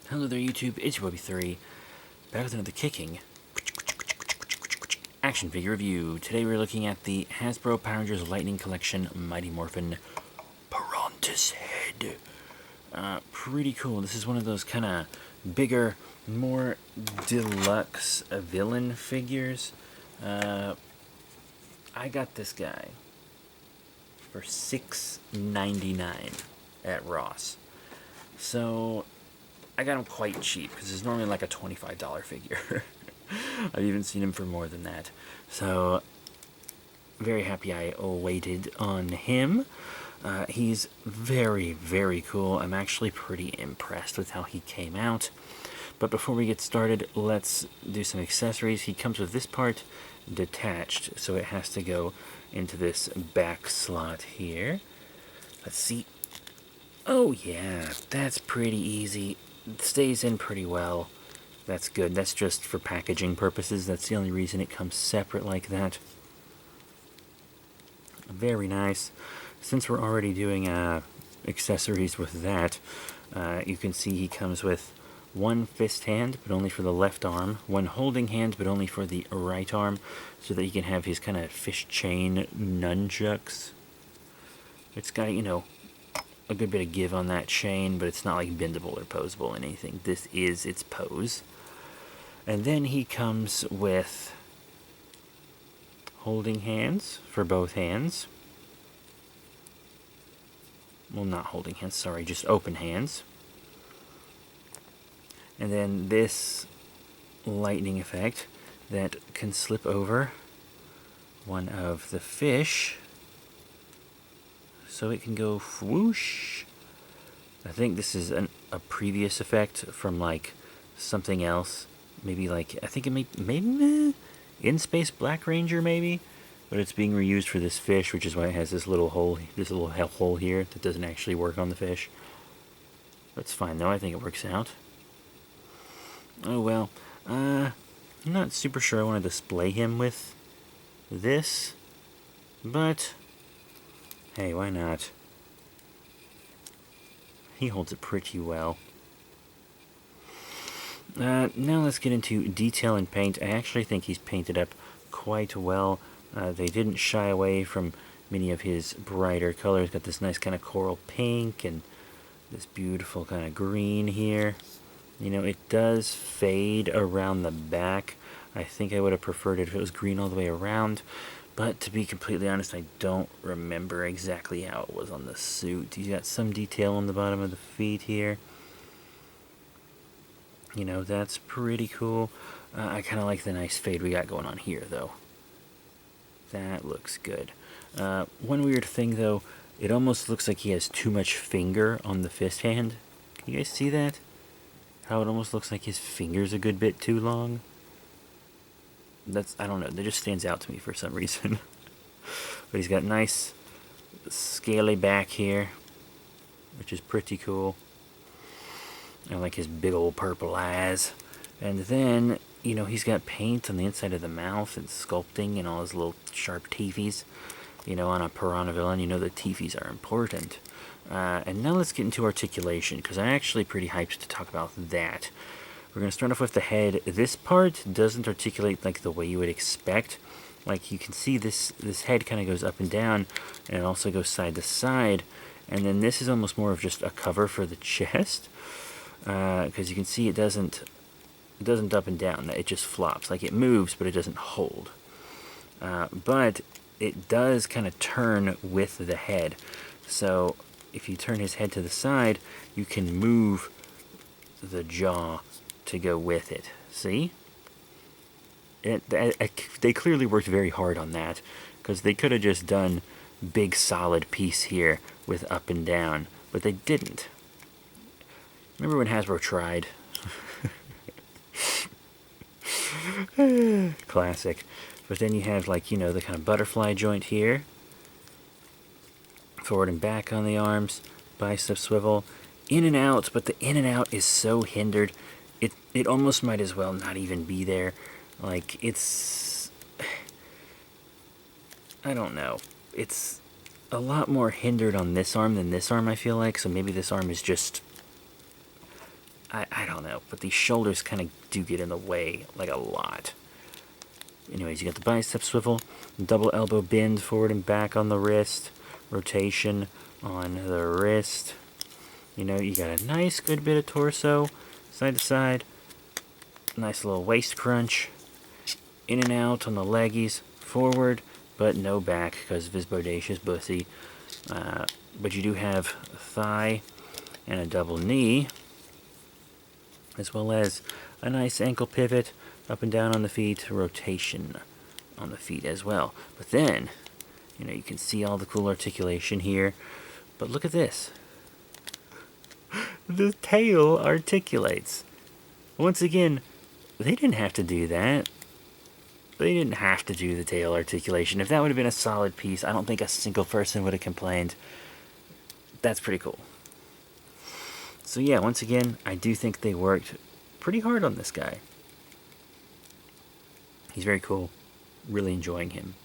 Hello there YouTube, it's your Bobby3, back with another kicking action figure review. Today we're looking at the Hasbro Power Rangers Lightning Collection Mighty Morphin Pirantishead. Pretty cool. This is one of those kind of bigger, more deluxe villain figures. I got this guy for $6.99 at Ross. So I got him quite cheap because it's normally like a $25 figure. I've even seen him for more than that. So very happy I waited on him. He's very, very cool. I'm actually pretty impressed with how he came out. But before we get started, let's do some accessories. He comes with this part detached, so it has to go into this back slot here. Let's see. Oh yeah, that's pretty easy. It stays in pretty well. That's good. That's just for packaging purposes. That's the only reason it comes separate like that. Very nice. Since we're already doing accessories with that, you can see he comes with one fist hand, but only for the left arm, one holding hand, but only for the right arm, so that he can have his kind of fish chain nunchucks. It's got, you know, a good bit of give on that chain, but it's not like bendable or poseable or anything. This is its pose. And then he comes with holding hands for both hands. Well, not holding hands, sorry, just open hands. And then this lightning effect that can slip over one of the fish, so it can go whoosh. I think this is a previous effect from like something else. Maybe like, I think it maybe In Space Black Ranger maybe? But it's being reused for this fish, which is why it has this little hole here that doesn't actually work on the fish. That's fine though, I think it works out. Oh well, I'm not super sure I want to display him with this, but hey, why not? He holds it pretty well. Now let's get into detail and paint. I actually think he's painted up quite well. They didn't shy away from many of his brighter colors. Got this nice kind of coral pink and this beautiful kind of green here. You know, it does fade around the back. I think I would have preferred it if it was green all the way around. But to be completely honest, I don't remember exactly how it was on the suit. You got some detail on the bottom of the feet here. You know, that's pretty cool. I kind of like the nice fade we got going on here, though. That looks good. One weird thing, though, it almost looks like he has too much finger on the fist hand. Can you guys see that? How it almost looks like his finger's a good bit too long. I don't know, that just stands out to me for some reason. But he's got nice scaly back here, which is pretty cool. I like his big old purple eyes. And then, you know, he's got paint on the inside of the mouth and sculpting and all his little sharp teethies. You know, on a piranha villain, you know the teethies are important. And now let's get into articulation, because I'm actually pretty hyped to talk about that. We're going to start off with the head. This part doesn't articulate like the way you would expect. Like you can see this head kind of goes up and down, and it also goes side to side. And then this is almost more of just a cover for the chest, because you can see it doesn't up and down. It just flops. Like it moves, but it doesn't hold. But it does kind of turn with the head. So if you turn his head to the side, you can move the jaw to go with it. See? They clearly worked very hard on that, because they could have just done big solid piece here with up and down, but they didn't. Remember when Hasbro tried? Classic. But then you have, like, you know, the kind of butterfly joint here. Forward and back on the arms. Bicep swivel. In and out, but the in and out is so hindered. It almost might as well not even be there. Like, it's... I don't know. It's a lot more hindered on this arm than this arm, I feel like. So maybe this arm is just I don't know, but these shoulders kind of do get in the way, like a lot. Anyways, you got the bicep swivel, double elbow bend forward and back on the wrist, rotation on the wrist. You know, you got a nice good bit of torso, side to side, nice little waist crunch, in and out on the leggies, forward, but no back because of his bodacious bussy. But you do have thigh and a double knee, as well as a nice ankle pivot, up and down on the feet, rotation on the feet as well. But then, you know, you can see all the cool articulation here. But look at this. The tail articulates. Once again, they didn't have to do that. They didn't have to do the tail articulation. If that would have been a solid piece, I don't think a single person would have complained. That's pretty cool. So yeah, once again, I do think they worked pretty hard on this guy. He's very cool. Really enjoying him.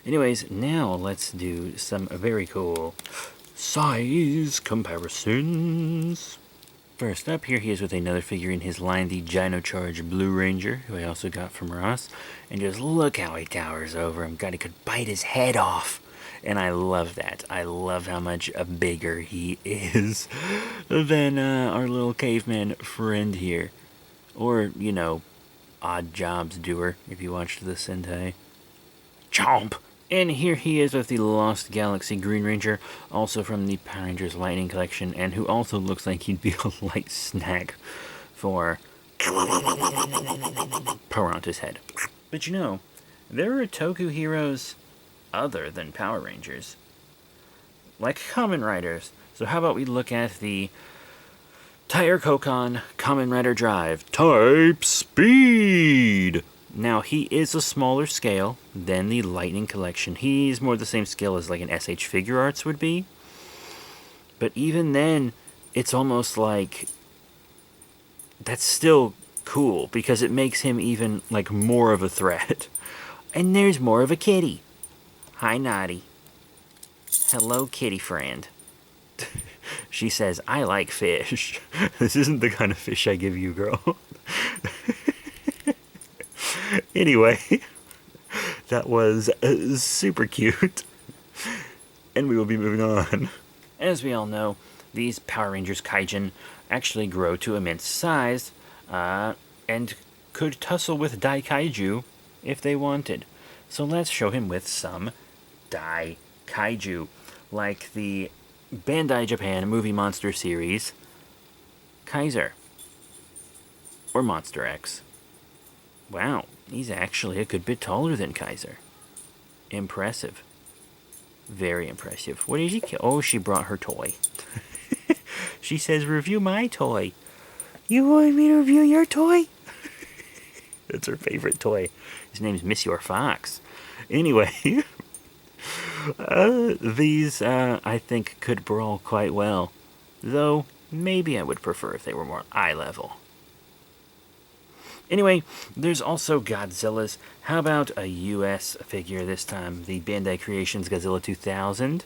Anyways, now let's do some very cool size comparisons. First up, here he is with another figure in his line, the Gyno Charge Blue Ranger, who I also got from Ross. And just look how he towers over him. God, he could bite his head off. And I love that. I love how much bigger he is than our little caveman friend here. Or, you know, Odd Jobs doer, if you watched the Sentai. Chomp! And here he is with the Lost Galaxy Green Ranger, also from the Power Rangers Lightning Collection, and who also looks like he'd be a light snack for Pirantishead. But you know, there are Toku heroes other than Power Rangers, like Kamen Riders. So how about we look at the Tire Kokon Kamen Rider Drive Type Speed! Now, he is a smaller scale than the Lightning Collection. He's more the same scale as like an SH Figure Arts would be. But even then, it's almost like that's still cool because it makes him even like more of a threat. And there's more of a kitty. Hi, Naughty. Hello, kitty friend. She says, I like fish. This isn't the kind of fish I give you, girl. Anyway, that was super cute. And we will be moving on. As we all know, these Power Rangers Kaijin actually grow to immense size and could tussle with Dai Kaiju if they wanted. So let's show him with some Dai Kaiju, like the Bandai Japan Movie Monster Series Kaiser, or Monster X. Wow, he's actually a good bit taller than Kaiser. Impressive. Very impressive. What did he kill? Oh, she brought her toy. She says, review my toy. You want me to review your toy? That's her favorite toy. His name's Miss Your Fox. Anyway, these, I think, could brawl quite well. Though, maybe I would prefer if they were more eye level. Anyway, there's also Godzilla's. How about a US figure this time? The Bandai Creations Godzilla 2000.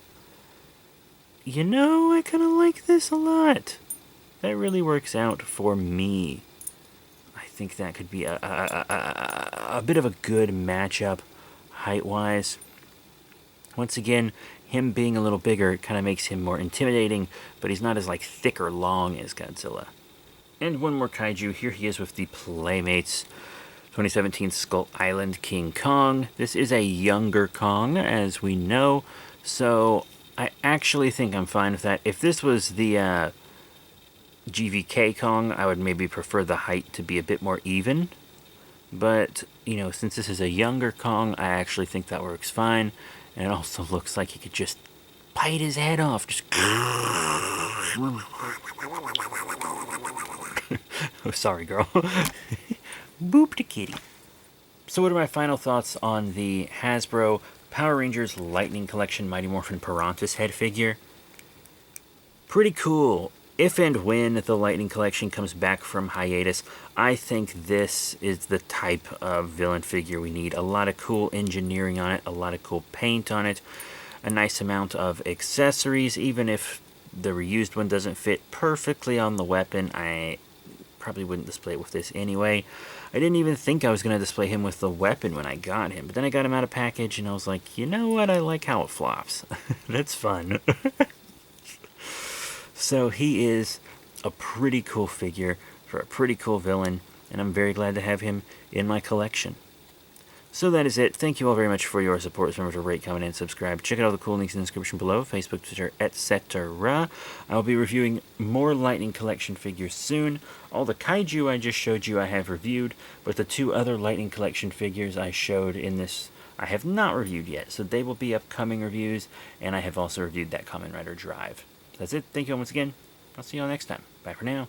You know, I kind of like this a lot. That really works out for me. I think that could be a bit of a good matchup, height-wise. Once again, him being a little bigger kind of makes him more intimidating, but he's not as, like, thick or long as Godzilla. And one more kaiju. Here he is with the Playmates 2017 Skull Island King Kong. This is a younger Kong, as we know, so I actually think I'm fine with that. If this was the GVK Kong, I would maybe prefer the height to be a bit more even. But, you know, since this is a younger Kong, I actually think that works fine. And it also looks like he could just bite his head off. Just... Oh, sorry, girl. Boop the kitty. So what are my final thoughts on the Hasbro Power Rangers Lightning Collection Mighty Morphin Pirantishead figure? Pretty cool. If and when the Lightning Collection comes back from hiatus, I think this is the type of villain figure we need. A lot of cool engineering on it, a lot of cool paint on it, a nice amount of accessories, even if The reused one doesn't fit perfectly on the weapon. I probably wouldn't display it with this anyway. I didn't even think I was going to display him with the weapon when I got him, but then I got him out of package and I was like, you know what, I like how it flops. That's fun. So he is a pretty cool figure for a pretty cool villain, and I'm very glad to have him in my collection. So that is it. Thank you all very much for your support. Remember to rate, comment, and subscribe. Check out all the cool links in the description below. Facebook, Twitter, etc. I will be reviewing more Lightning Collection figures soon. All the Kaiju I just showed you I have reviewed, but the 2 other Lightning Collection figures I showed in this I have not reviewed yet. So they will be upcoming reviews, and I have also reviewed that Kamen Rider Drive. That's it. Thank you all once again. I'll see you all next time. Bye for now.